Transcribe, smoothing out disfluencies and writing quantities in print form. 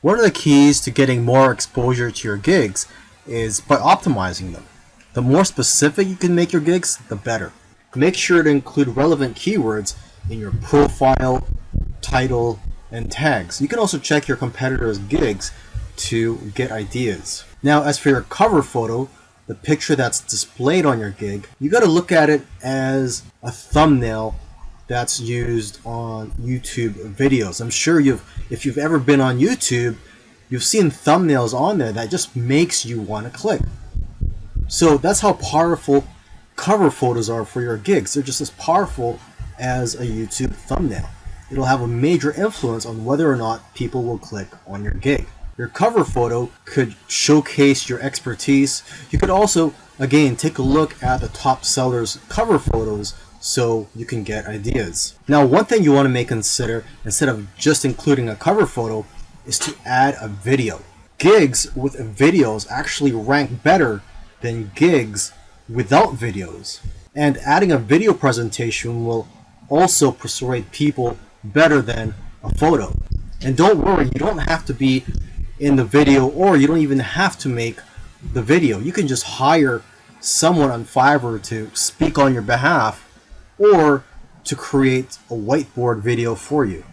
One of the keys to getting more exposure to your gigs is by optimizing them. The more specific you can make your gigs, the better. Make sure to include relevant keywords in your profile, title, and tags. You can also check your competitors' gigs to get ideas. Now, as for your cover photo, the picture that's displayed on your gig, you got to look at it as a thumbnail that's used on YouTube videos. I'm sure if you've ever been on YouTube, you've seen thumbnails on there that just makes you want to click. So that's how powerful cover photos are for your gigs. They're just as powerful as a YouTube thumbnail. It'll have a major influence on whether or not people will click on your gig. Your cover photo could showcase your expertise. You could also, again, take a look at the top sellers' cover photos so you can get ideas. Now, one thing you want to consider, instead of just including a cover photo, is to add a video. Gigs with videos actually rank better than gigs without videos. And adding a video presentation will also persuade people better than a photo. And don't worry, you don't have to be in the video, or you don't even have to make the video. You can just hire someone on Fiverr to speak on your behalf or to create a whiteboard video for you.